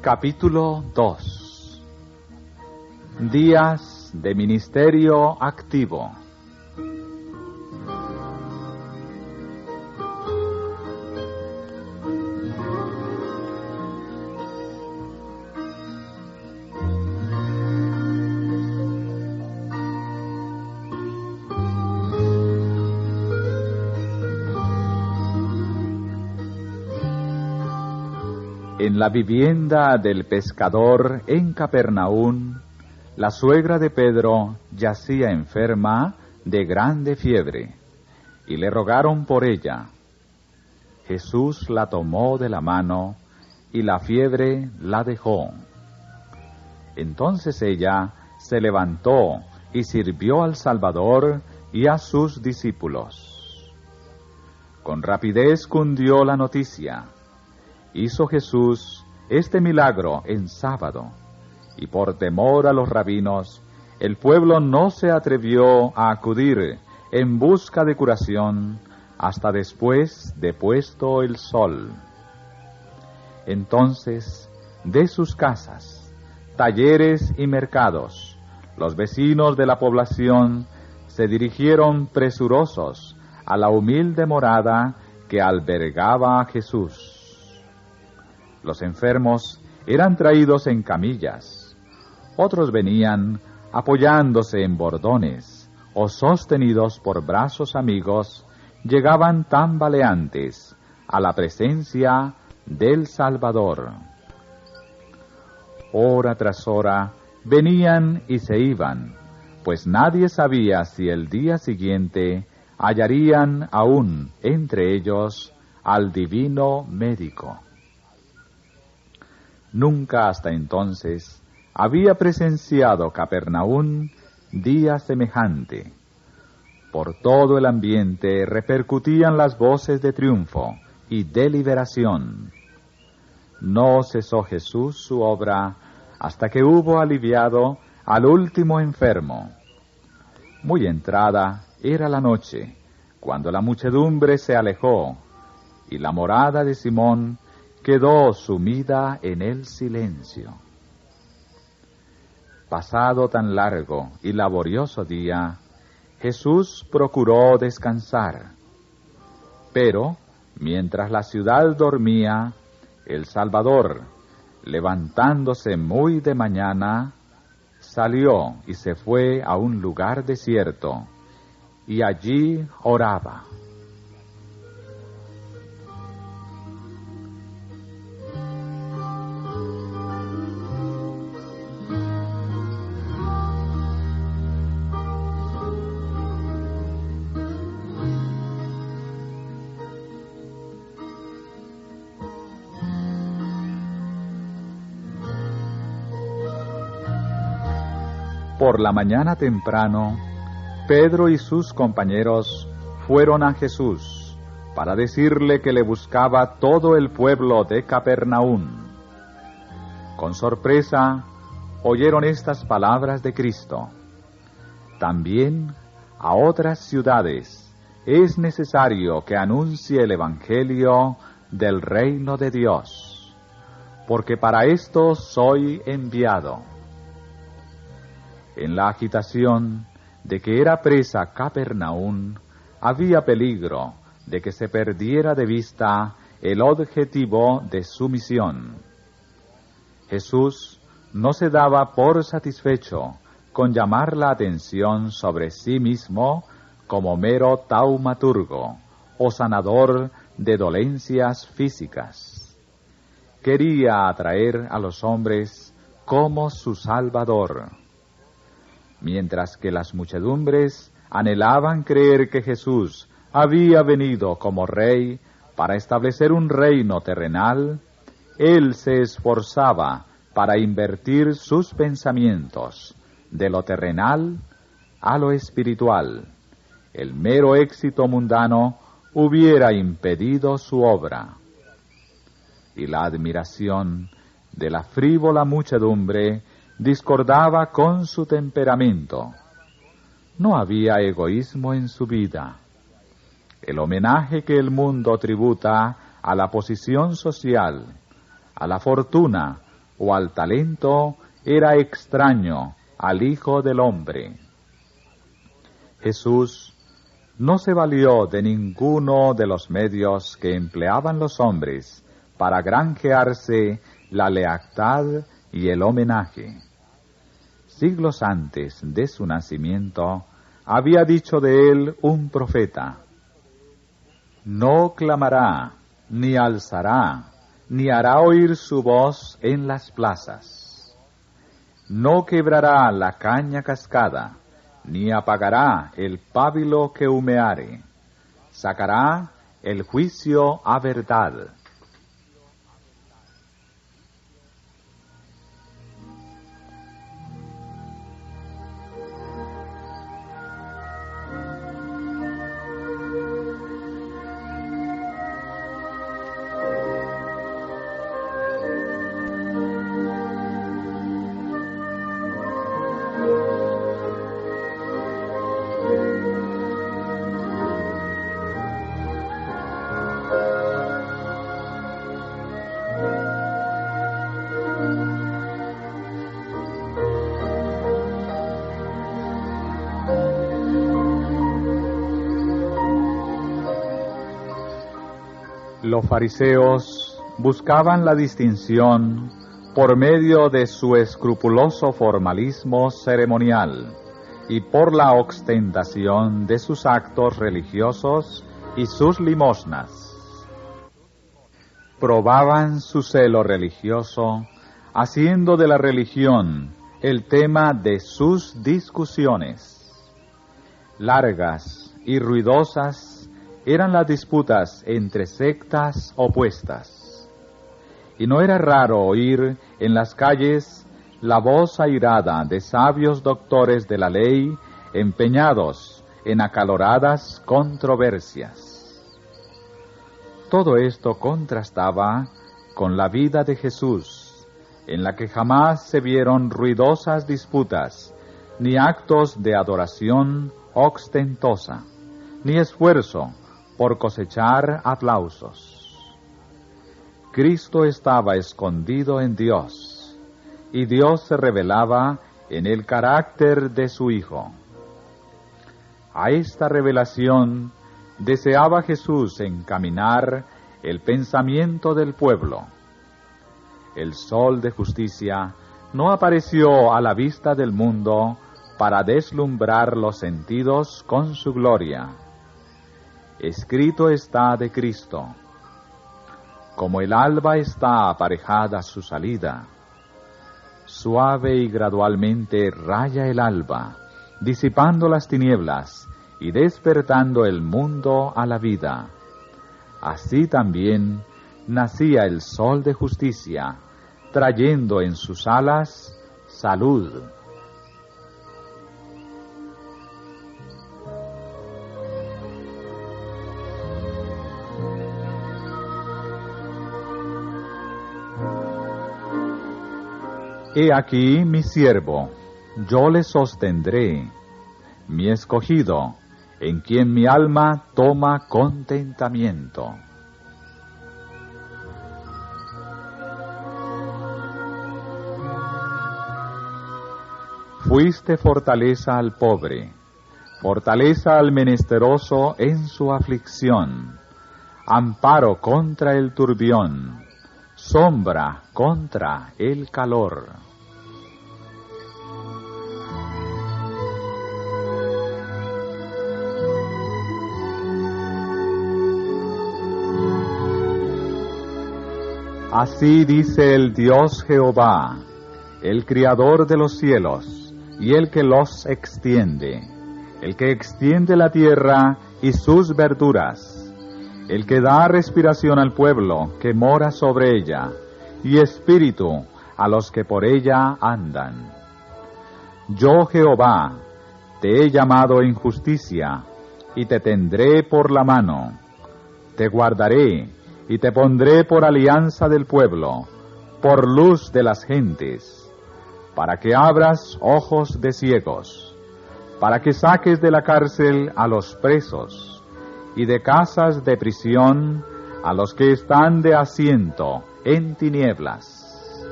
Capítulo 2. Días de ministerio activo. En la vivienda del pescador en Capernaum, la suegra de Pedro yacía enferma de grande fiebre, y le rogaron por ella. Jesús la tomó de la mano, y la fiebre la dejó. Entonces ella se levantó y sirvió al Salvador y a sus discípulos. Con rapidez cundió la noticia. Hizo Jesús este milagro en sábado, y por temor a los rabinos, el pueblo no se atrevió a acudir en busca de curación hasta después de puesto el sol. Entonces, de sus casas, talleres y mercados, los vecinos de la población se dirigieron presurosos a la humilde morada que albergaba a Jesús. Los enfermos eran traídos en camillas, otros venían apoyándose en bordones o sostenidos por brazos amigos, llegaban tambaleantes a la presencia del Salvador. Hora tras hora venían y se iban, pues nadie sabía si el día siguiente hallarían aún entre ellos al divino médico. Nunca hasta entonces había presenciado Capernaum día semejante. Por todo el ambiente repercutían las voces de triunfo y de liberación. No cesó Jesús su obra hasta que hubo aliviado al último enfermo. Muy entrada era la noche, cuando la muchedumbre se alejó, y la morada de Simón quedó sumida en el silencio. Pasado tan largo y laborioso día, Jesús procuró descansar. Pero, mientras la ciudad dormía, el Salvador, levantándose muy de mañana, salió y se fue a un lugar desierto, y allí oraba. Por la mañana temprano, Pedro y sus compañeros fueron a Jesús para decirle que le buscaba todo el pueblo de Capernaum. Con sorpresa, oyeron estas palabras de Cristo: también a otras ciudades es necesario que anuncie el Evangelio del reino de Dios, porque para esto soy enviado. En la agitación de que era presa Capernaum, había peligro de que se perdiera de vista el objetivo de su misión. Jesús no se daba por satisfecho con llamar la atención sobre sí mismo como mero taumaturgo o sanador de dolencias físicas. Quería atraer a los hombres como su Salvador. Mientras que las muchedumbres anhelaban creer que Jesús había venido como rey para establecer un reino terrenal, él se esforzaba para invertir sus pensamientos de lo terrenal a lo espiritual. El mero éxito mundano hubiera impedido su obra. Y la admiración de la frívola muchedumbre discordaba con su temperamento. No había egoísmo en su vida. El homenaje que el mundo tributa a la posición social, a la fortuna o al talento era extraño al Hijo del Hombre. Jesús no se valió de ninguno de los medios que empleaban los hombres para granjearse la lealtad y el homenaje. Siglos antes de su nacimiento, había dicho de él un profeta: no clamará, ni alzará, ni hará oír su voz en las plazas. No quebrará la caña cascada, ni apagará el pábilo que humeare. Sacará el juicio a verdad. Los fariseos buscaban la distinción por medio de su escrupuloso formalismo ceremonial y por la ostentación de sus actos religiosos y sus limosnas. Probaban su celo religioso, haciendo de la religión el tema de sus discusiones. Largas y ruidosas eran las disputas entre sectas opuestas, y no era raro oír en las calles la voz airada de sabios doctores de la ley empeñados en acaloradas controversias. Todo esto contrastaba con la vida de Jesús, en la que jamás se vieron ruidosas disputas, ni actos de adoración ostentosa, ni esfuerzo por cosechar aplausos. Cristo estaba escondido en Dios, y Dios se revelaba en el carácter de su Hijo. A esta revelación deseaba Jesús encaminar el pensamiento del pueblo. El sol de justicia no apareció a la vista del mundo para deslumbrar los sentidos con su gloria. Escrito está de Cristo: como el alba está aparejada su salida, suave y gradualmente raya el alba, disipando las tinieblas y despertando el mundo a la vida. Así también nacía el sol de justicia, trayendo en sus alas salud. He aquí mi siervo, yo le sostendré, mi escogido, en quien mi alma toma contentamiento. Fuiste fortaleza al pobre, fortaleza al menesteroso en su aflicción, amparo contra el turbión, sombra contra el calor. Así dice el Dios Jehová, el Criador de los cielos, y el que los extiende, el que extiende la tierra y sus verduras, el que da respiración al pueblo que mora sobre ella, y espíritu a los que por ella andan. Yo, Jehová, te he llamado en justicia, y te tendré por la mano. Te guardaré, y te pondré por alianza del pueblo, por luz de las gentes, para que abras ojos de ciegos, para que saques de la cárcel a los presos, y de casas de prisión a los que están de asiento en tinieblas.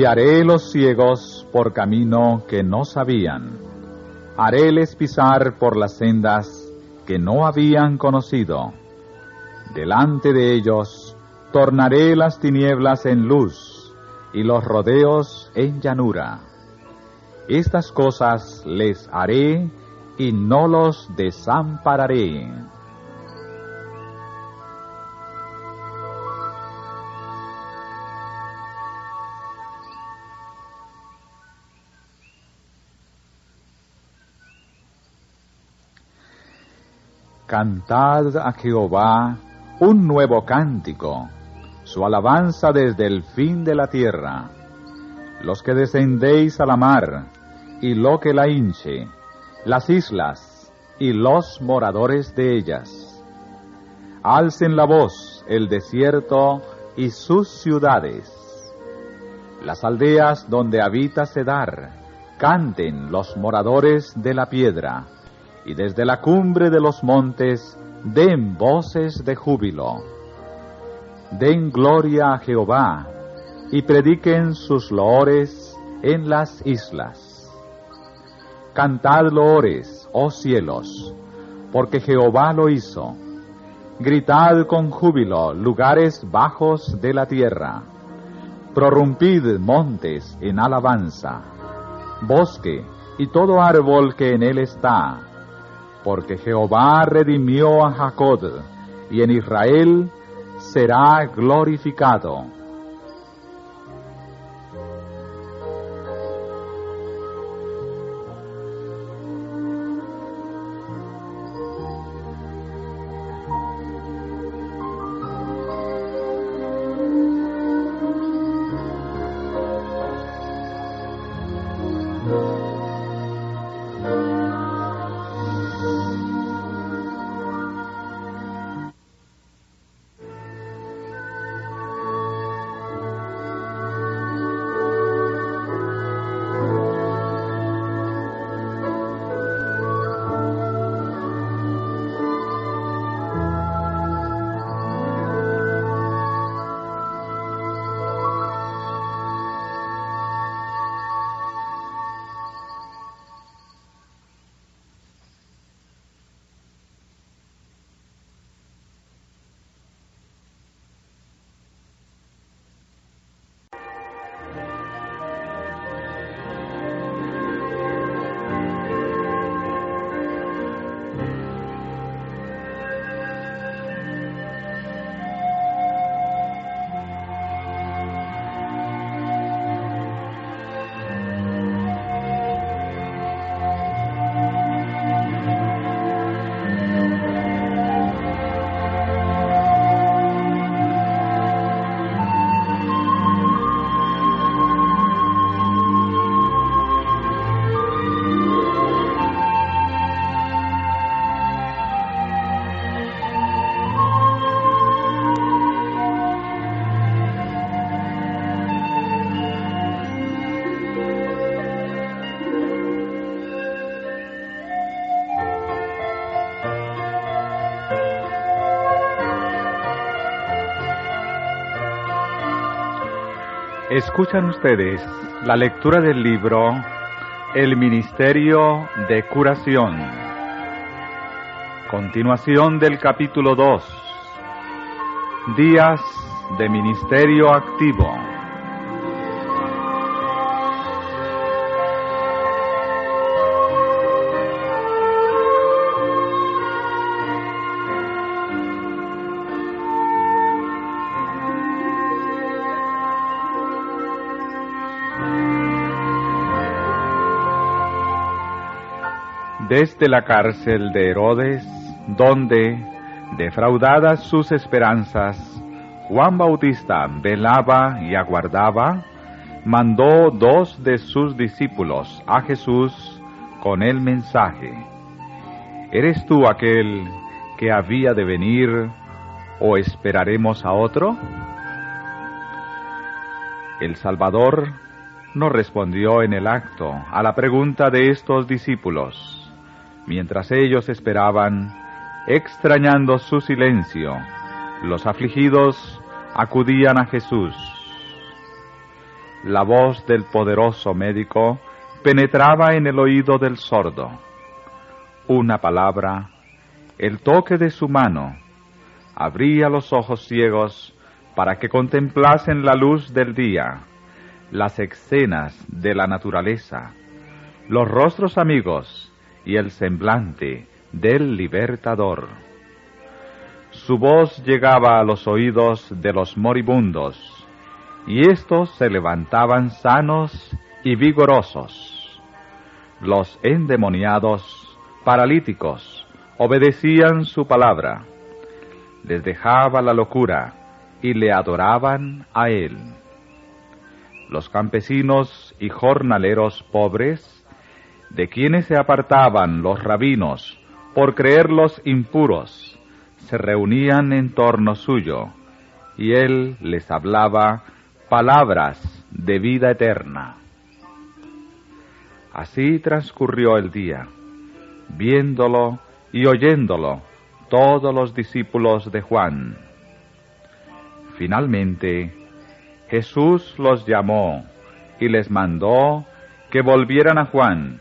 Guiaré los ciegos por camino que no sabían. Haréles pisar por las sendas que no habían conocido. Delante de ellos tornaré las tinieblas en luz y los rodeos en llanura. Estas cosas les haré y no los desampararé. Cantad a Jehová un nuevo cántico, su alabanza desde el fin de la tierra. Los que descendéis a la mar, y lo que la hinche, las islas, y los moradores de ellas. Alcen la voz el desierto y sus ciudades. Las aldeas donde habita Cedar, canten los moradores de la piedra. Y desde la cumbre de los montes den voces de júbilo. Den gloria a Jehová y prediquen sus loores en las islas. Cantad loores, oh cielos, porque Jehová lo hizo. Gritad con júbilo, lugares bajos de la tierra. Prorrumpid montes en alabanza, bosque y todo árbol que en él está. Porque Jehová redimió a Jacob, y en Israel será glorificado. Escuchan ustedes la lectura del libro El Ministerio de Curación. Continuación del capítulo 2. Días de Ministerio Activo. Desde la cárcel de Herodes, donde, defraudadas sus esperanzas, Juan Bautista velaba y aguardaba, mandó 2 de sus discípulos a Jesús con el mensaje: ¿Eres tú aquel que había de venir, o esperaremos a otro? El Salvador no respondió en el acto a la pregunta de estos discípulos. Mientras ellos esperaban, extrañando su silencio, los afligidos acudían a Jesús. La voz del poderoso médico penetraba en el oído del sordo. Una palabra, el toque de su mano, abría los ojos ciegos para que contemplasen la luz del día, las escenas de la naturaleza, los rostros amigos y el semblante del libertador. Su voz llegaba a los oídos de los moribundos, y éstos se levantaban sanos y vigorosos. Los endemoniados, paralíticos, obedecían su palabra. Les dejaba la locura y le adoraban a él. Los campesinos y jornaleros pobres, de quienes se apartaban los rabinos por creerlos impuros, se reunían en torno suyo, y él les hablaba palabras de vida eterna. Así transcurrió el día, viéndolo y oyéndolo todos los discípulos de Juan. Finalmente, Jesús los llamó y les mandó que volvieran a Juan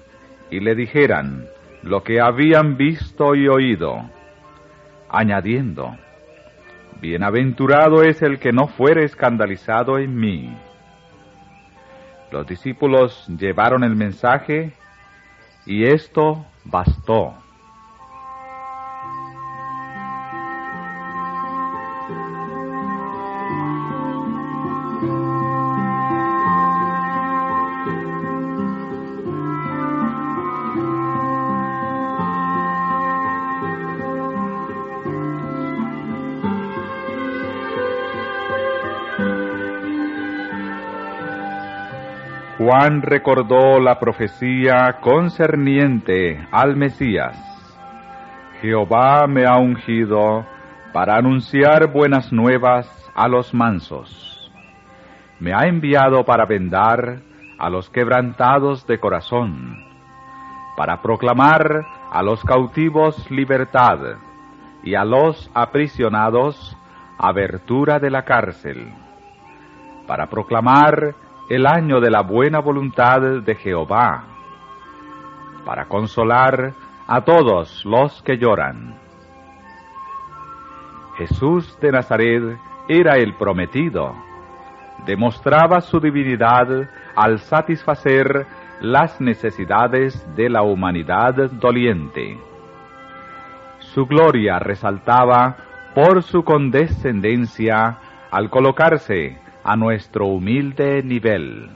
y le dijeran lo que habían visto y oído, añadiendo: Bienaventurado es el que no fuere escandalizado en mí. Los discípulos llevaron el mensaje y esto bastó. Juan recordó la profecía concerniente al Mesías. Jehová me ha ungido para anunciar buenas nuevas a los mansos. Me ha enviado para vendar a los quebrantados de corazón, para proclamar a los cautivos libertad y a los aprisionados abertura de la cárcel, para proclamar el año de la buena voluntad de Jehová, para consolar a todos los que lloran. Jesús de Nazaret era el prometido, demostraba su divinidad al satisfacer las necesidades de la humanidad doliente. Su gloria resaltaba por su condescendencia al colocarse a nuestro humilde nivel.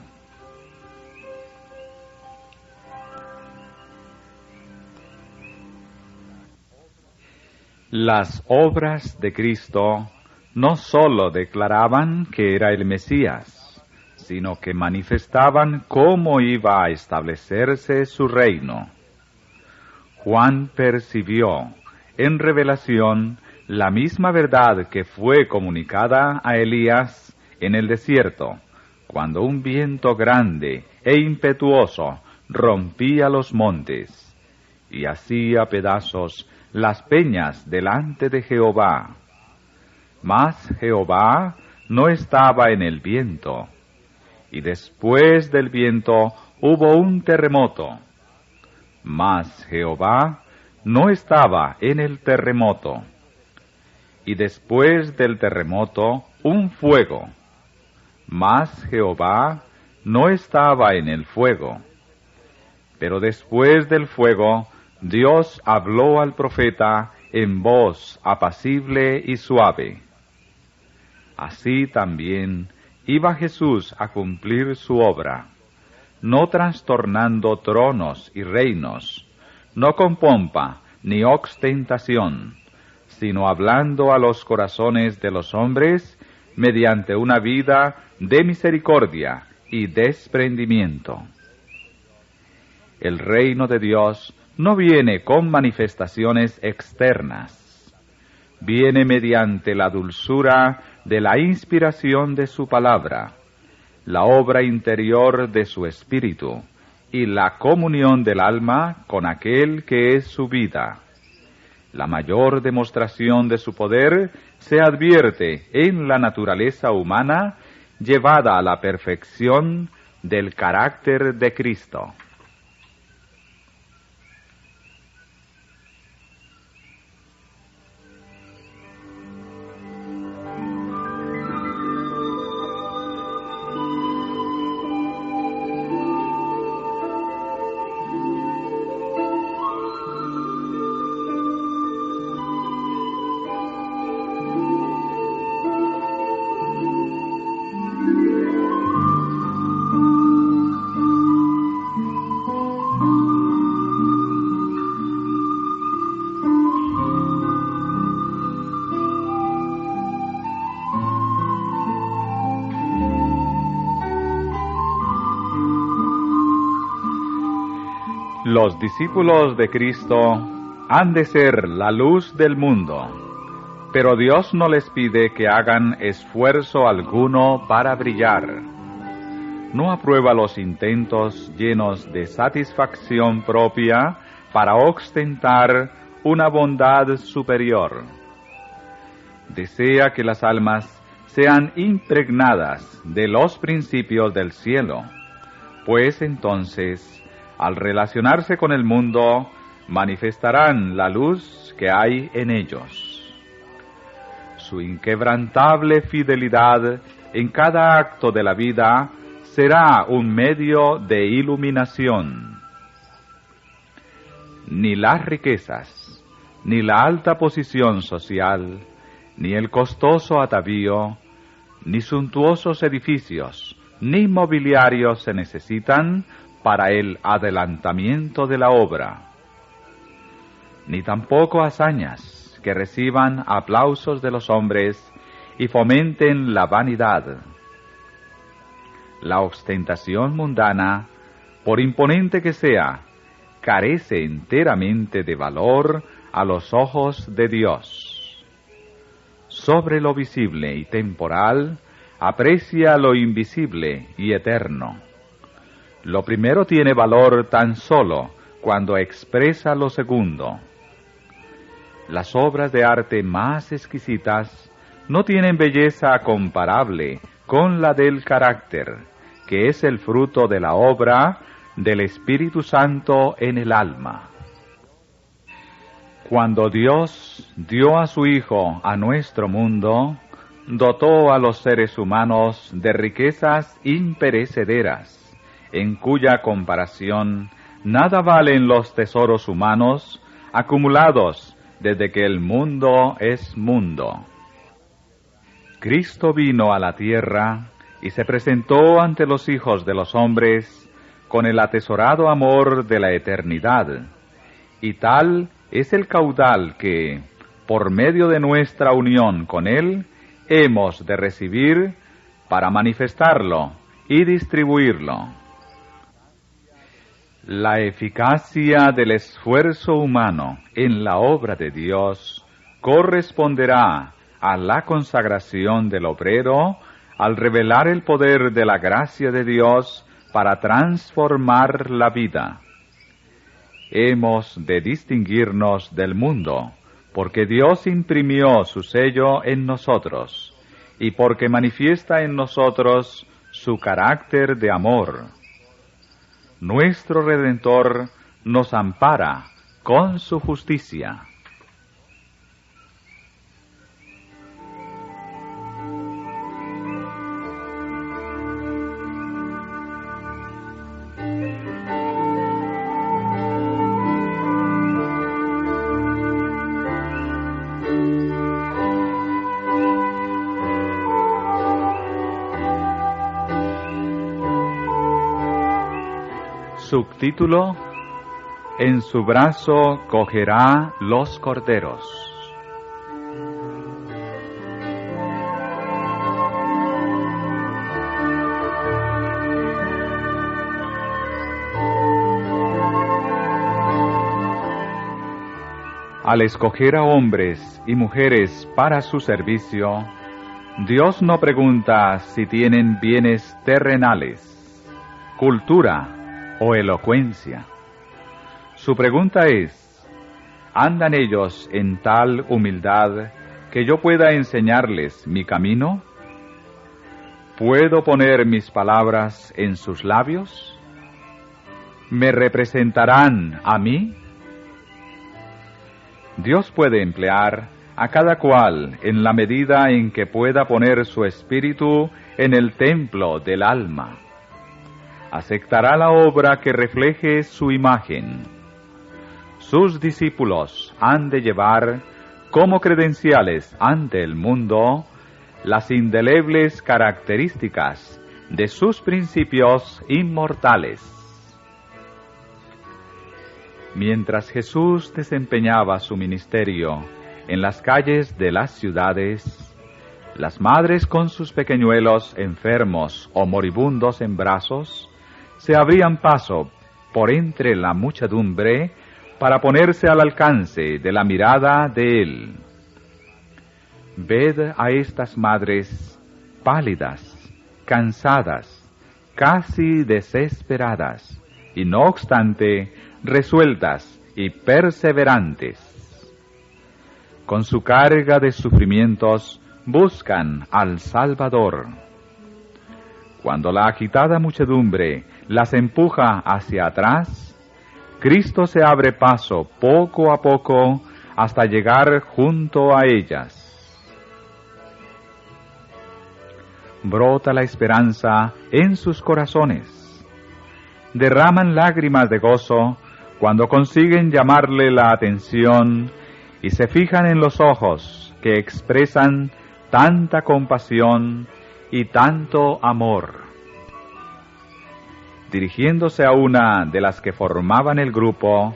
Las obras de Cristo no sólo declaraban que era el Mesías, sino que manifestaban cómo iba a establecerse su reino. Juan percibió en revelación la misma verdad que fue comunicada a Elías en el desierto, cuando un viento grande e impetuoso rompía los montes y hacía pedazos las peñas delante de Jehová. Mas Jehová no estaba en el viento, y después del viento hubo un terremoto. Mas Jehová no estaba en el terremoto, y después del terremoto un fuego. Mas Jehová no estaba en el fuego. Pero después del fuego, Dios habló al profeta en voz apacible y suave. Así también iba Jesús a cumplir su obra, no trastornando tronos y reinos, no con pompa ni ostentación, sino hablando a los corazones de los hombres mediante una vida de misericordia y desprendimiento. El reino de Dios no viene con manifestaciones externas, viene mediante la dulzura de la inspiración de su palabra, la obra interior de su espíritu y la comunión del alma con aquel que es su vida. La mayor demostración de su poder se advierte en la naturaleza humana llevada a la perfección del carácter de Cristo. Los discípulos de Cristo han de ser la luz del mundo, pero Dios no les pide que hagan esfuerzo alguno para brillar. No aprueba los intentos llenos de satisfacción propia para ostentar una bondad superior. Desea que las almas sean impregnadas de los principios del cielo, pues entonces, al relacionarse con el mundo, manifestarán la luz que hay en ellos. Su inquebrantable fidelidad en cada acto de la vida será un medio de iluminación. Ni las riquezas, ni la alta posición social, ni el costoso atavío, ni suntuosos edificios, ni mobiliarios se necesitan para el adelantamiento de la obra, ni tampoco hazañas que reciban aplausos de los hombres y fomenten la vanidad. La ostentación mundana, por imponente que sea, carece enteramente de valor a los ojos de Dios. Sobre lo visible y temporal, aprecia lo invisible y eterno. Lo primero tiene valor tan solo cuando expresa lo segundo. Las obras de arte más exquisitas no tienen belleza comparable con la del carácter, que es el fruto de la obra del Espíritu Santo en el alma. Cuando Dios dio a su Hijo a nuestro mundo, dotó a los seres humanos de riquezas imperecederas, en cuya comparación nada valen los tesoros humanos acumulados desde que el mundo es mundo. Cristo vino a la tierra y se presentó ante los hijos de los hombres con el atesorado amor de la eternidad, y tal es el caudal que, por medio de nuestra unión con Él, hemos de recibir para manifestarlo y distribuirlo. La eficacia del esfuerzo humano en la obra de Dios corresponderá a la consagración del obrero al revelar el poder de la gracia de Dios para transformar la vida. Hemos de distinguirnos del mundo, porque Dios imprimió su sello en nosotros, y porque manifiesta en nosotros su carácter de amor. Nuestro Redentor nos ampara con su justicia. Subtítulo: En su brazo cogerá los corderos. Al escoger a hombres y mujeres para su servicio, Dios no pregunta si tienen bienes terrenales, cultura o elocuencia. Su pregunta es: ¿andan ellos en tal humildad que yo pueda enseñarles mi camino? ¿Puedo poner mis palabras en sus labios? ¿Me representarán a mí? Dios puede emplear a cada cual en la medida en que pueda poner su espíritu en el templo del alma. Aceptará la obra que refleje su imagen. Sus discípulos han de llevar como credenciales ante el mundo las indelebles características de sus principios inmortales. Mientras Jesús desempeñaba su ministerio en las calles de las ciudades, las madres con sus pequeñuelos enfermos o moribundos en brazos se abrían paso por entre la muchedumbre para ponerse al alcance de la mirada de él. Ved a estas madres pálidas, cansadas, casi desesperadas, y no obstante, resueltas y perseverantes. Con su carga de sufrimientos buscan al Salvador. Cuando la agitada muchedumbre las empuja hacia atrás, Cristo se abre paso poco a poco hasta llegar junto a ellas. Brota la esperanza en sus corazones. Derraman lágrimas de gozo cuando consiguen llamarle la atención y se fijan en los ojos que expresan tanta compasión y tanto amor. Dirigiéndose a una de las que formaban el grupo,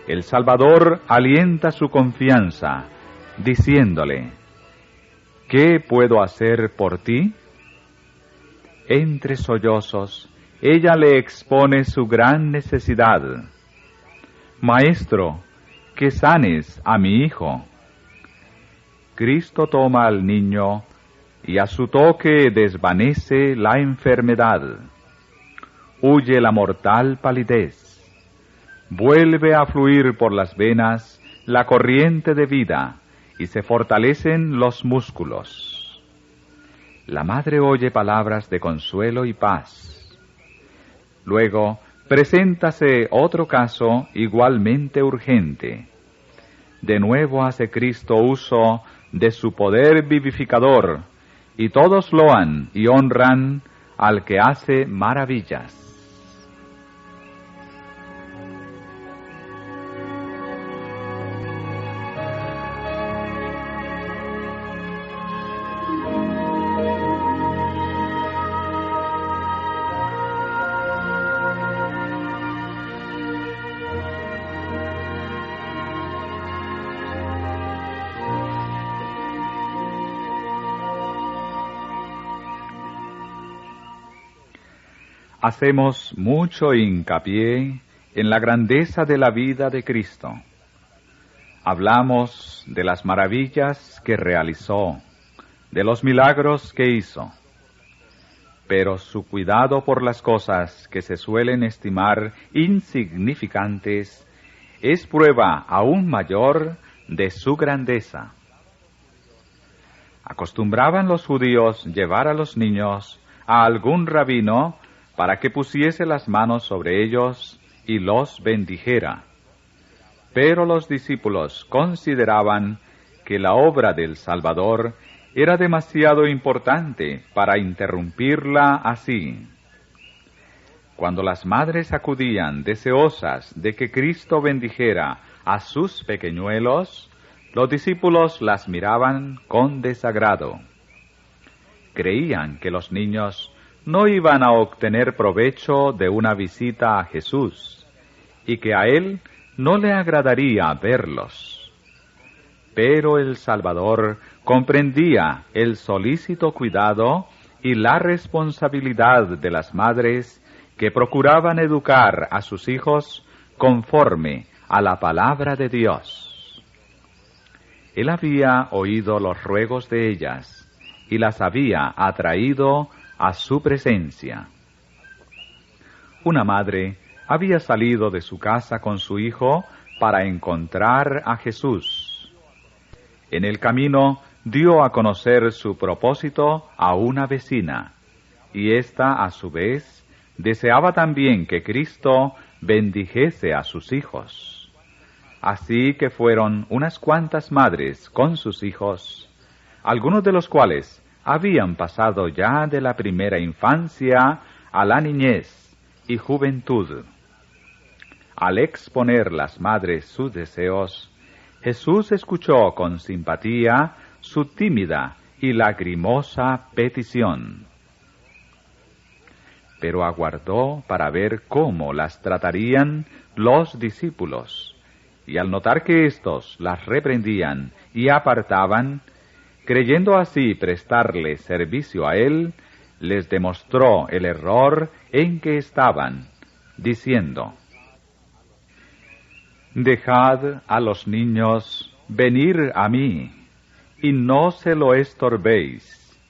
el Salvador alienta su confianza, diciéndole: ¿qué puedo hacer por ti? Entre sollozos, ella le expone su gran necesidad. Maestro, que sanes a mi hijo. Cristo toma al niño y a su toque desvanece la enfermedad. Huye la mortal palidez. Vuelve a fluir por las venas la corriente de vida y se fortalecen los músculos. La madre oye palabras de consuelo y paz. Luego, preséntase otro caso igualmente urgente. De nuevo hace Cristo uso de su poder vivificador, y todos loan y honran al que hace maravillas. Hacemos mucho hincapié en la grandeza de la vida de Cristo. Hablamos de las maravillas que realizó, de los milagros que hizo. Pero su cuidado por las cosas que se suelen estimar insignificantes es prueba aún mayor de su grandeza. Acostumbraban los judíos llevar a los niños a algún rabino para que pusiese las manos sobre ellos y los bendijera. Pero los discípulos consideraban que la obra del Salvador era demasiado importante para interrumpirla así. Cuando las madres acudían deseosas de que Cristo bendijera a sus pequeñuelos, los discípulos las miraban con desagrado. Creían que los niños no iban a obtener provecho de una visita a Jesús, y que a él no le agradaría verlos. Pero el Salvador comprendía el solícito cuidado y la responsabilidad de las madres que procuraban educar a sus hijos conforme a la palabra de Dios. Él había oído los ruegos de ellas y las había atraído a su presencia. Una madre había salido de su casa con su hijo para encontrar a Jesús. En el camino dio a conocer su propósito a una vecina. y ésta, a su vez, deseaba también que Cristo bendijese a sus hijos. Así que fueron unas cuantas madres con sus hijos, algunos de los cuales habían pasado ya de la primera infancia a la niñez y juventud. Al exponer las madres sus deseos, Jesús escuchó con simpatía su tímida y lagrimosa petición. Pero aguardó para ver cómo las tratarían los discípulos, y al notar que éstos las reprendían y apartaban, creyendo así prestarle servicio a él, les demostró el error en que estaban, diciendo: «Dejad a los niños venir a mí, y no se lo estorbéis,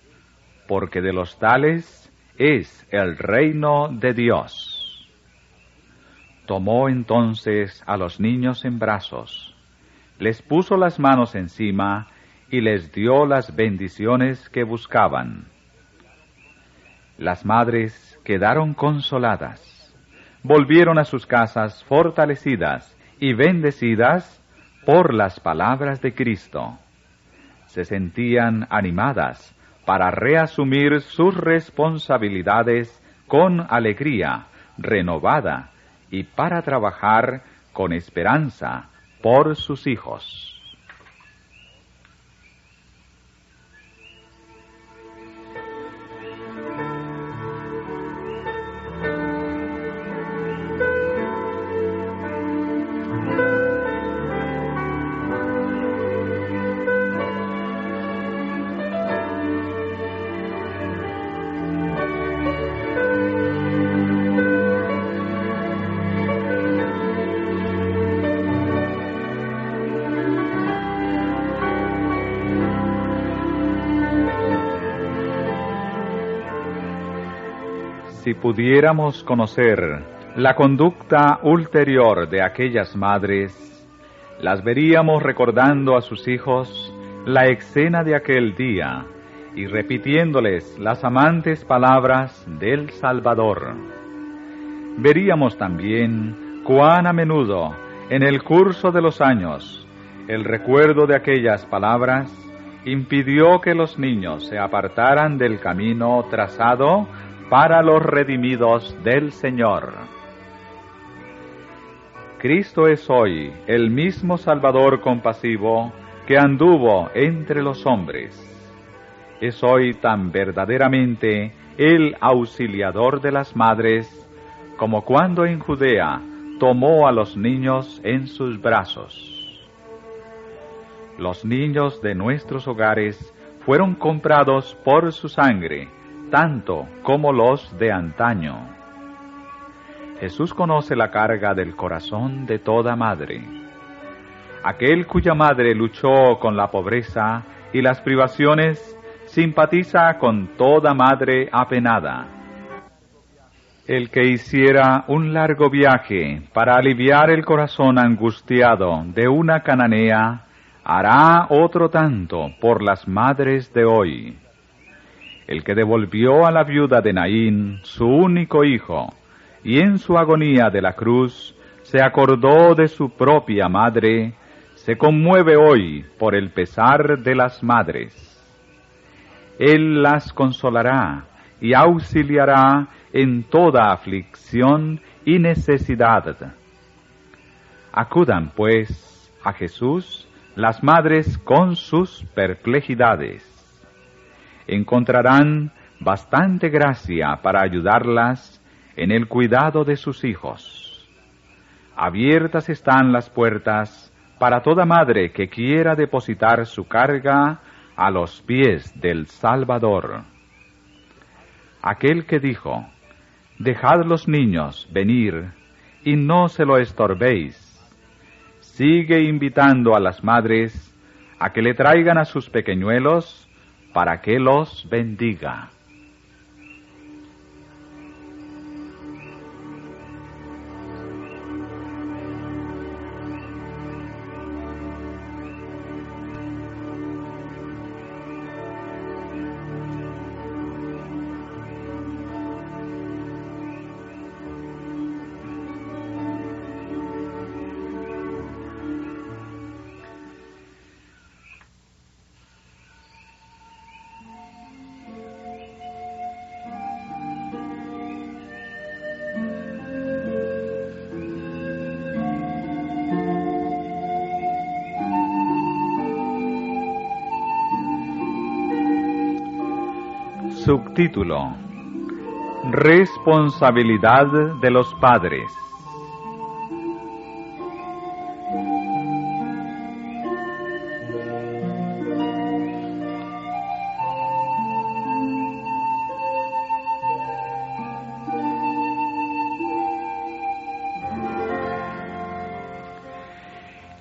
porque de los tales es el reino de Dios». Tomó entonces a los niños en brazos, les puso las manos encima y les dio las bendiciones que buscaban. Las madres quedaron consoladas, volvieron a sus casas fortalecidas y bendecidas por las palabras de Cristo. Se sentían animadas para reasumir sus responsabilidades con alegría renovada y para trabajar con esperanza por sus hijos. Si pudiéramos conocer la conducta ulterior de aquellas madres, las veríamos recordando a sus hijos la escena de aquel día y repitiéndoles las amantes palabras del Salvador. Veríamos también cuán a menudo, en el curso de los años, el recuerdo de aquellas palabras impidió que los niños se apartaran del camino trazado para los redimidos del Señor. Cristo es hoy el mismo Salvador compasivo que anduvo entre los hombres. Es hoy tan verdaderamente el auxiliador de las madres como cuando en Judea tomó a los niños en sus brazos. Los niños de nuestros hogares fueron comprados por su sangre, tanto como los de antaño. Jesús conoce la carga del corazón de toda madre. Aquel cuya madre luchó con la pobreza y las privaciones simpatiza con toda madre apenada. El que hiciera un largo viaje para aliviar el corazón angustiado de una cananea, hará otro tanto por las madres de hoy. El que devolvió a la viuda de Naín su único hijo, y en su agonía de la cruz se acordó de su propia madre, se conmueve hoy por el pesar de las madres. Él las consolará y auxiliará en toda aflicción y necesidad. Acudan, pues, a Jesús las madres con sus perplejidades. Encontrarán bastante gracia para ayudarlas en el cuidado de sus hijos. Abiertas están las puertas para toda madre que quiera depositar su carga a los pies del Salvador. Aquel que dijo: «Dejad los niños venir, y no se lo estorbéis», sigue invitando a las madres a que le traigan a sus pequeñuelos para que los bendiga. Subtítulo: Responsabilidad de los padres.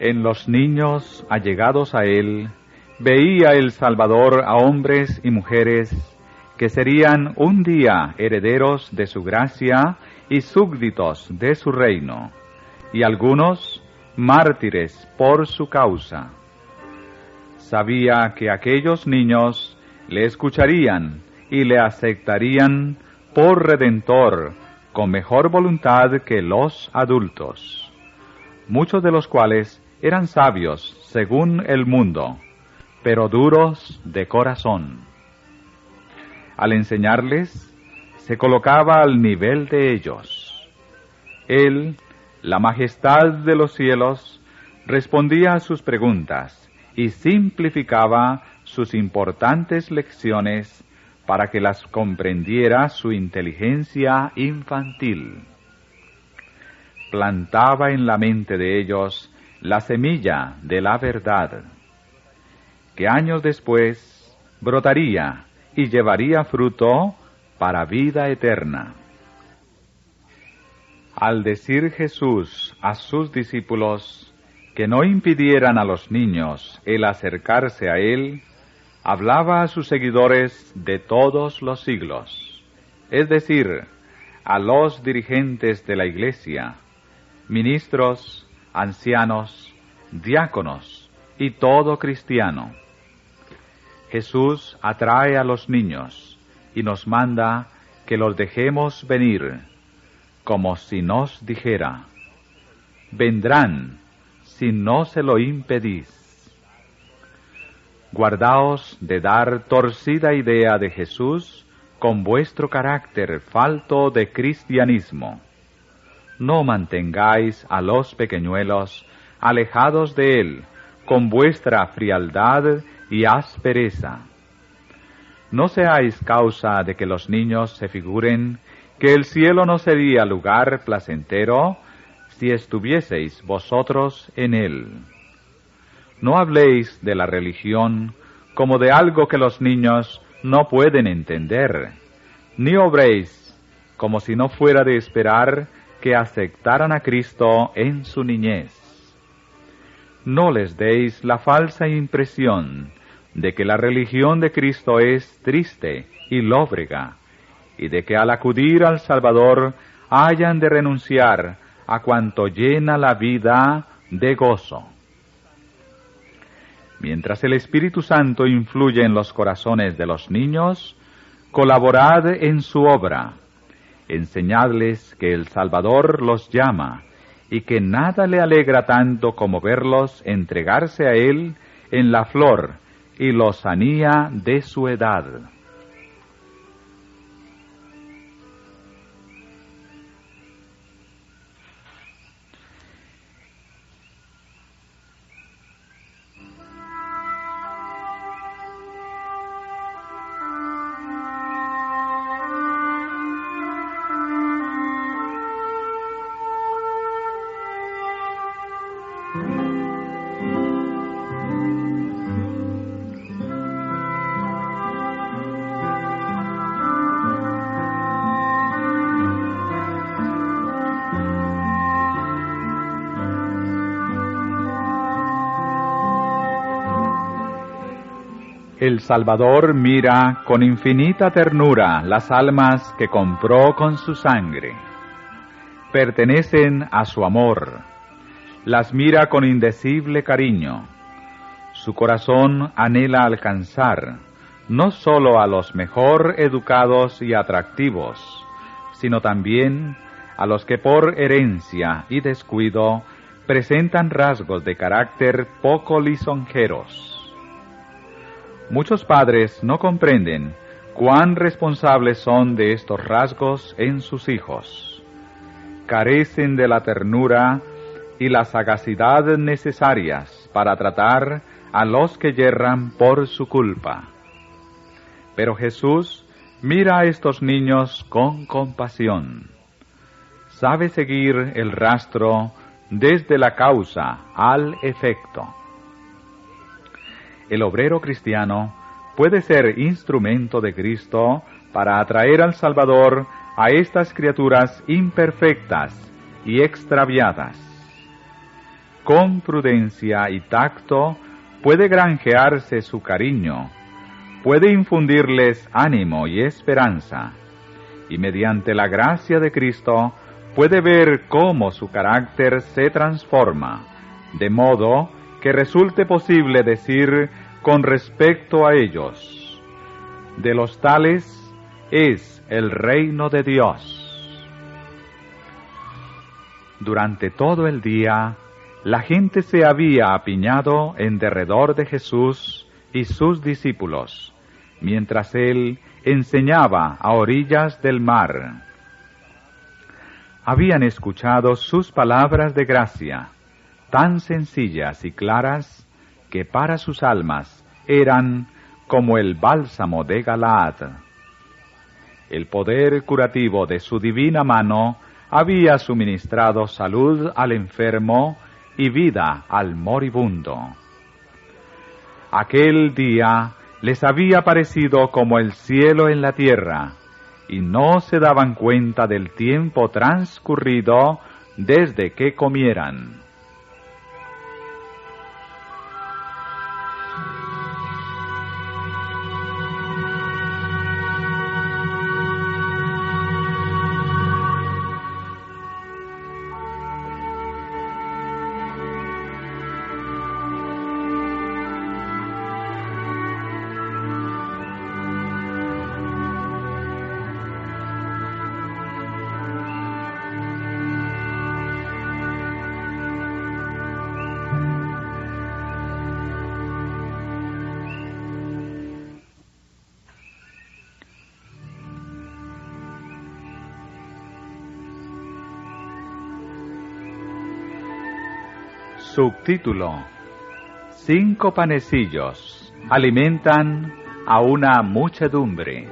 En los niños allegados a él, veía el Salvador a hombres y mujeres que serían un día herederos de su gracia y súbditos de su reino, y algunos mártires por su causa. Sabía que aquellos niños le escucharían y le aceptarían por Redentor con mejor voluntad que los adultos, muchos de los cuales eran sabios según el mundo, pero duros de corazón. Al enseñarles, se colocaba al nivel de ellos. Él, la majestad de los cielos, respondía a sus preguntas y simplificaba sus importantes lecciones para que las comprendiera su inteligencia infantil. Plantaba en la mente de ellos la semilla de la verdad, que años después brotaría y llevaría fruto para vida eterna. Al decir Jesús a sus discípulos que no impidieran a los niños el acercarse a Él, hablaba a sus seguidores de todos los siglos, es decir, a los dirigentes de la Iglesia, ministros, ancianos, diáconos y todo cristiano. Jesús atrae a los niños y nos manda que los dejemos venir, como si nos dijera: vendrán si no se lo impedís. Guardaos de dar torcida idea de Jesús con vuestro carácter falto de cristianismo. No mantengáis a los pequeñuelos alejados de Él con vuestra frialdad y aspereza. No seáis causa de que los niños se figuren que el cielo no sería lugar placentero si estuvieseis vosotros en él. No habléis de la religión como de algo que los niños no pueden entender, ni obréis como si no fuera de esperar que aceptaran a Cristo en su niñez. No les deis la falsa impresión de que la religión de Cristo es triste y lóbrega, y de que al acudir al Salvador hayan de renunciar a cuanto llena la vida de gozo. Mientras el Espíritu Santo influye en los corazones de los niños, colaborad en su obra. Enseñadles que el Salvador los llama y que nada le alegra tanto como verlos entregarse a Él en la flor y lozanía de su edad. El Salvador mira con infinita ternura las almas que compró con su sangre. Pertenecen a su amor. Las mira con indecible cariño. Su corazón anhela alcanzar no sólo a los mejor educados y atractivos, sino también a los que por herencia y descuido presentan rasgos de carácter poco lisonjeros. Muchos padres no comprenden cuán responsables son de estos rasgos en sus hijos. Carecen de la ternura y la sagacidad necesarias para tratar a los que yerran por su culpa. Pero Jesús Mira a estos niños con compasión. Sabe seguir el rastro desde la causa al efecto. El obrero cristiano puede ser instrumento de Cristo para atraer al Salvador a estas criaturas imperfectas y extraviadas. Con prudencia y tacto puede granjearse su cariño, puede infundirles ánimo y esperanza, y mediante la gracia de Cristo puede ver cómo su carácter se transforma, de modo que resulte posible decir con respecto a ellos: de los tales es el reino de Dios. Durante todo el día, la gente se había apiñado en derredor de Jesús y sus discípulos, mientras él enseñaba a orillas del mar. Habían escuchado sus palabras de gracia, tan sencillas y claras que para sus almas eran como el bálsamo de Galaad. El poder curativo de su divina mano había suministrado salud al enfermo y vida al moribundo. Aquel día les había parecido como el cielo en la tierra, y no se daban cuenta del tiempo transcurrido desde que comieran. Subtítulo: 5 panecillos alimentan a una muchedumbre.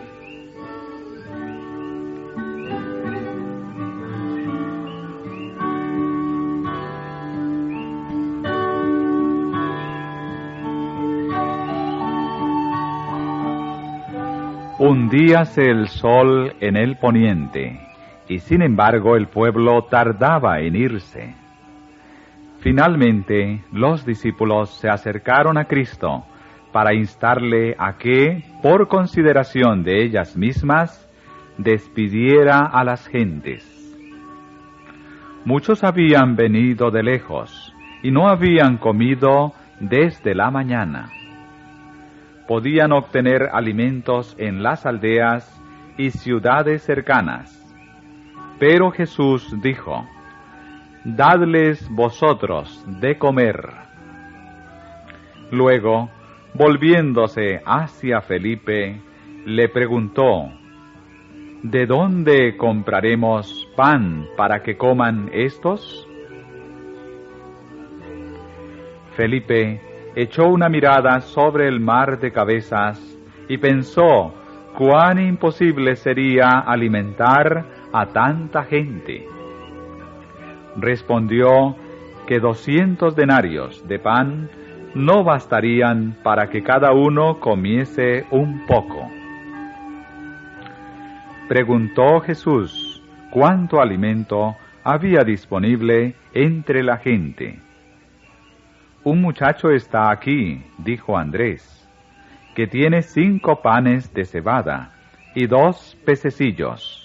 Hundíase el sol en el poniente, y sin embargo el pueblo tardaba en irse. Finalmente, los discípulos se acercaron a Cristo para instarle a que, por consideración de ellas mismas, despidiera a las gentes. Muchos habían venido de lejos y no habían comido desde la mañana. Podían obtener alimentos en las aldeas y ciudades cercanas. Pero Jesús dijo: «Dadles vosotros de comer». Luego, volviéndose hacia Felipe, le preguntó: «¿De dónde compraremos pan para que coman estos?». Felipe echó una mirada sobre el mar de cabezas y pensó cuán imposible sería alimentar a tanta gente. Respondió que 200 denarios de pan no bastarían para que cada uno comiese un poco. Preguntó Jesús cuánto alimento había disponible entre la gente. «Un muchacho está aquí», dijo Andrés, «que tiene 5 panes de cebada y 2 pececillos.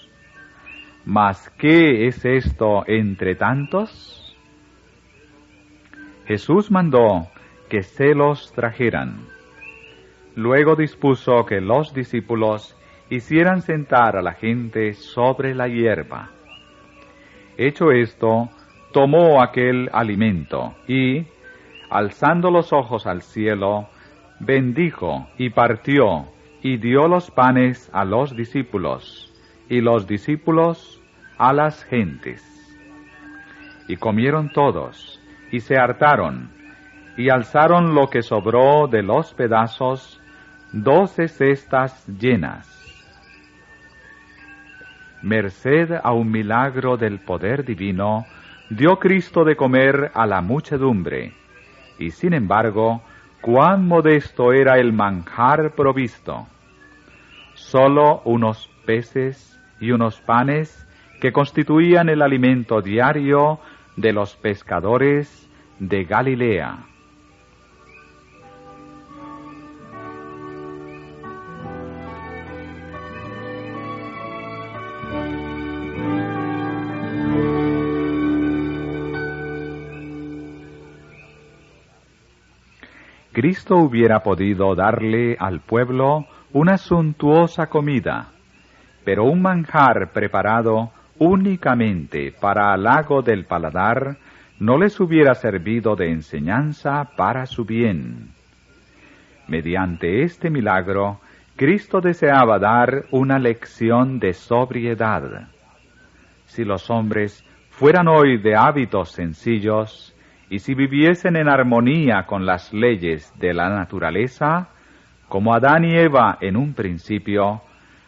¿Mas qué es esto entre tantos?». Jesús mandó que se los trajeran. Luego dispuso que los discípulos hicieran sentar a la gente sobre la hierba. Hecho esto, tomó aquel alimento y, alzando los ojos al cielo, bendijo y partió y dio los panes a los discípulos, y los discípulos a las gentes. Y comieron todos, y se hartaron, y alzaron lo que sobró de los pedazos, 12 cestas llenas. merced a un milagro del poder divino, dio Cristo de comer a la muchedumbre, y sin embargo, cuán modesto era el manjar provisto. Solo unos peces y unos panes que constituían el alimento diario de los pescadores de Galilea. Cristo hubiera podido darle al pueblo una suntuosa comida, pero un manjar preparado únicamente para halago del paladar no les hubiera servido de enseñanza para su bien. Mediante este milagro, Cristo deseaba dar una lección de sobriedad. Si los hombres fueran hoy de hábitos sencillos, y si viviesen en armonía con las leyes de la naturaleza, como Adán y Eva en un principio,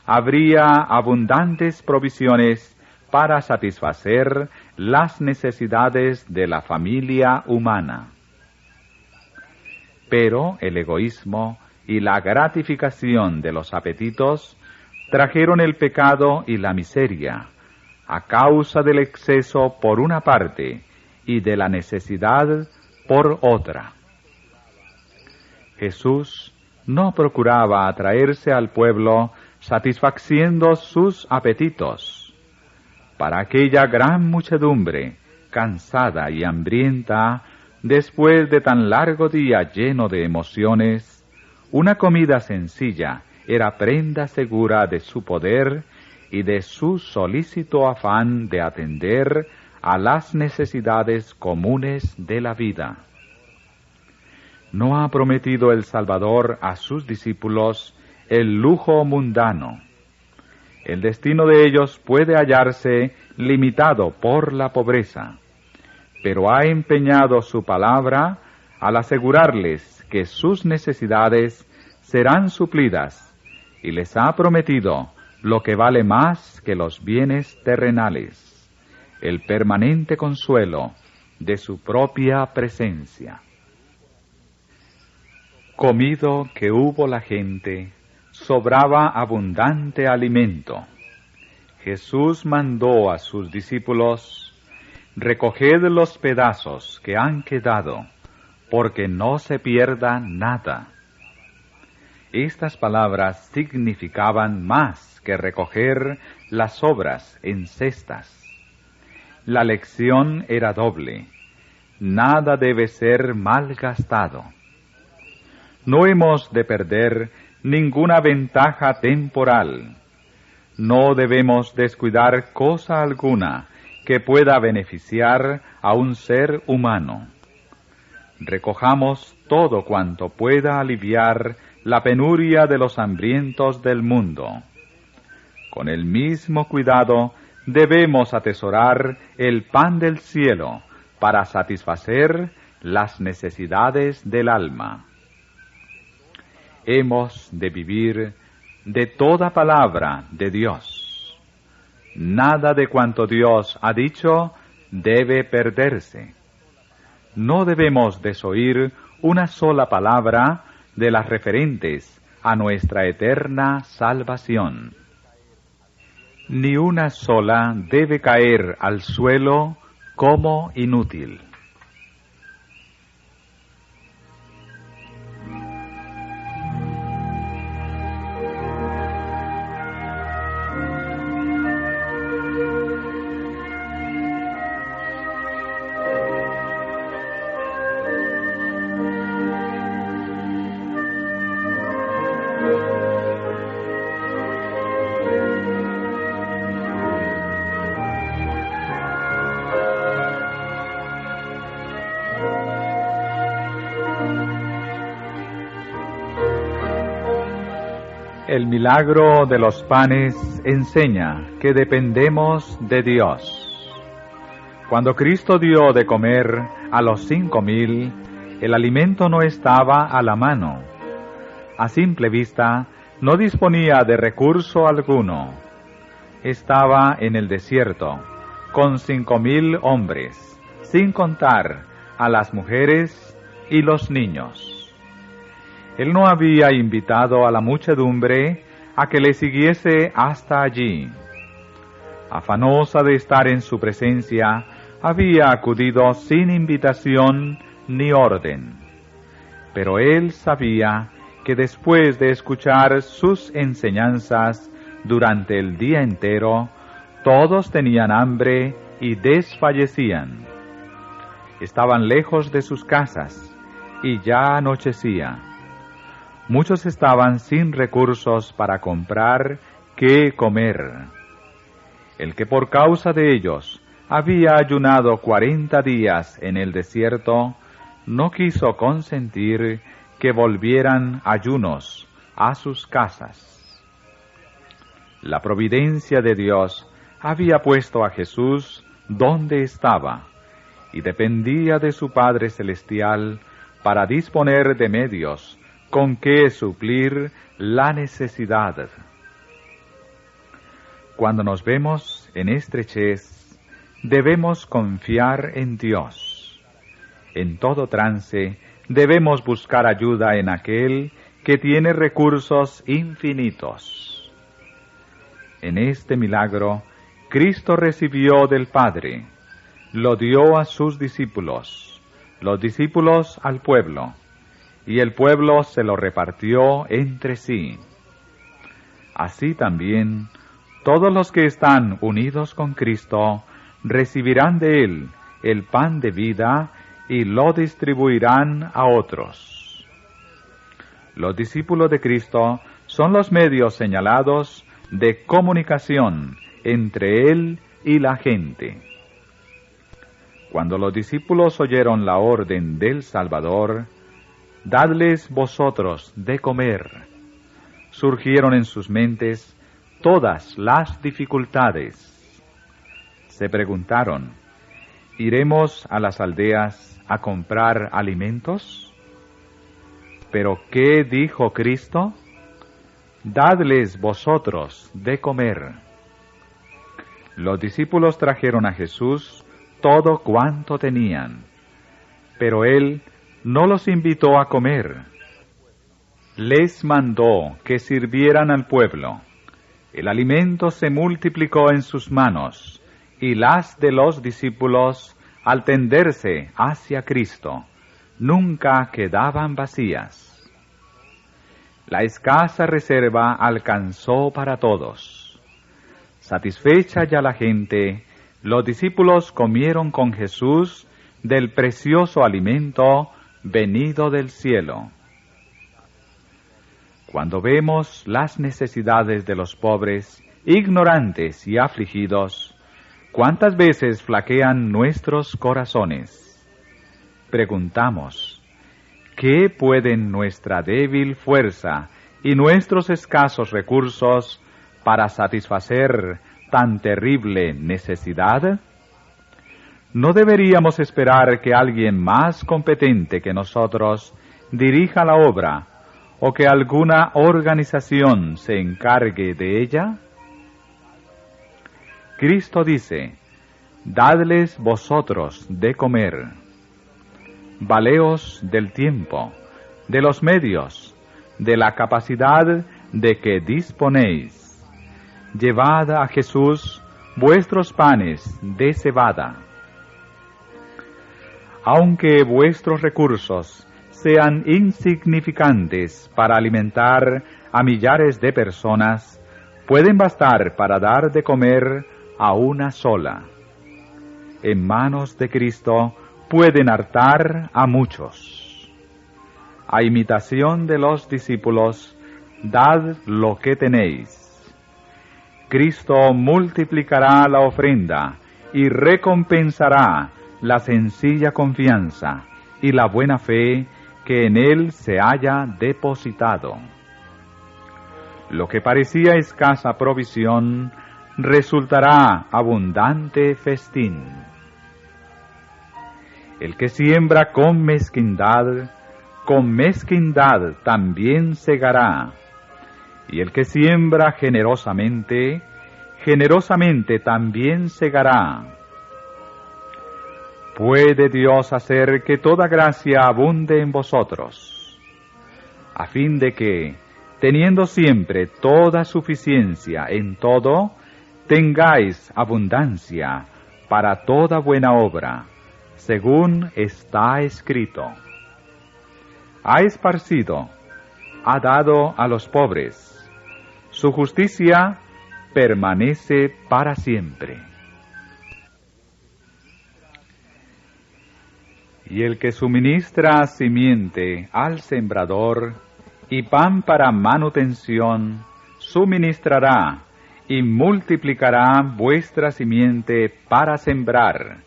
habría abundantes provisiones para satisfacer las necesidades de la familia humana. Pero el egoísmo y la gratificación de los apetitos trajeron el pecado y la miseria, a causa del exceso por una parte y de la necesidad por otra. Jesús no procuraba atraerse al pueblo satisfaciendo sus apetitos. Para aquella gran muchedumbre, cansada y hambrienta, después de tan largo día lleno de emociones, una comida sencilla era prenda segura de su poder y de su solícito afán de atender a las necesidades comunes de la vida. ¿No ha prometido el Salvador a sus discípulos el lujo mundano? El destino de ellos puede hallarse limitado por la pobreza, pero ha empeñado su palabra al asegurarles que sus necesidades serán suplidas y les ha prometido lo que vale más que los bienes terrenales: el permanente consuelo de su propia presencia. Comido que hubo la gente, sobraba abundante alimento. Jesús mandó a sus discípulos: recoged los pedazos que han quedado, porque no se pierda nada. Estas palabras significaban más que recoger las sobras en cestas. La lección era doble: nada debe ser malgastado. No hemos de perder ninguna ventaja temporal. No debemos descuidar cosa alguna que pueda beneficiar a un ser humano. Recojamos todo cuanto pueda aliviar la penuria de los hambrientos del mundo. Con el mismo cuidado debemos atesorar el pan del cielo para satisfacer las necesidades del alma. Hemos de vivir de toda palabra de Dios. Nada de cuanto Dios ha dicho debe perderse. No debemos desoír una sola palabra de las referentes a nuestra eterna salvación. Ni una sola debe caer al suelo como inútil. El milagro de los panes enseña que dependemos de Dios. Cuando Cristo dio de comer a los 5,000, el alimento no estaba a la mano. A simple vista, no disponía de recurso alguno. estaba en el desierto, con 5,000 hombres, sin contar a las mujeres y los niños. Él no había invitado a la muchedumbre a que le siguiese hasta allí. Afanosa de estar en su presencia, había acudido sin invitación ni orden. Pero él sabía que después de escuchar sus enseñanzas durante el día entero, todos tenían hambre y desfallecían. Estaban lejos de sus casas y ya anochecía. Muchos estaban sin recursos para comprar qué comer. El que por causa de ellos había ayunado 40 días en el desierto, no quiso consentir que volvieran ayunos a sus casas. La providencia de Dios había puesto a Jesús donde estaba, y dependía de su Padre Celestial para disponer de medios con que suplir la necesidad. Cuando nos vemos en estrechez, debemos confiar en Dios. En todo trance, debemos buscar ayuda en aquel que tiene recursos infinitos. En este milagro, Cristo recibió del Padre, lo dio a sus discípulos, los discípulos al pueblo, y el pueblo se lo repartió entre sí. Así también, todos los que están unidos con Cristo recibirán de Él el pan de vida y lo distribuirán a otros. Los discípulos de Cristo son los medios señalados de comunicación entre Él y la gente. Cuando los discípulos oyeron la orden del Salvador, «Dadles vosotros de comer», surgieron en sus mentes todas las dificultades. Se preguntaron, ¿iremos a las aldeas a comprar alimentos? ¿Pero qué dijo Cristo? «Dadles vosotros de comer». Los discípulos trajeron a Jesús todo cuanto tenían, pero Él no los invitó a comer. Les mandó que sirvieran al pueblo. El alimento se multiplicó en sus manos, y las de los discípulos, al tenderse hacia Cristo, nunca quedaban vacías. La escasa reserva alcanzó para todos. Satisfecha ya la gente, los discípulos comieron con Jesús del precioso alimento venido del cielo. Cuando vemos las necesidades de los pobres, ignorantes y afligidos, ¿cuántas veces flaquean nuestros corazones? Preguntamos, ¿qué pueden nuestra débil fuerza y nuestros escasos recursos para satisfacer tan terrible necesidad? ¿No deberíamos esperar que alguien más competente que nosotros dirija la obra o que alguna organización se encargue de ella? Cristo dice, «Dadles vosotros de comer». Valeos del tiempo, de los medios, de la capacidad de que disponéis. Llevad a Jesús vuestros panes de cebada. Aunque vuestros recursos sean insignificantes para alimentar a millares de personas, pueden bastar para dar de comer a una sola. En manos de Cristo pueden hartar a muchos. A imitación de los discípulos, dad lo que tenéis. Cristo multiplicará la ofrenda y recompensará la sencilla confianza y la buena fe que en Él se haya depositado. Lo que parecía escasa provisión resultará abundante festín. El que siembra con mezquindad también segará, y el que siembra generosamente generosamente también segará. Puede Dios hacer que toda gracia abunde en vosotros, a fin de que, teniendo siempre toda suficiencia en todo, tengáis abundancia para toda buena obra, según está escrito. Ha esparcido, ha dado a los pobres, su justicia permanece para siempre. Y el que suministra simiente al sembrador y pan para manutención, suministrará y multiplicará vuestra simiente para sembrar,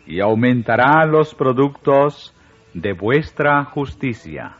y aumentará los productos de vuestra justicia.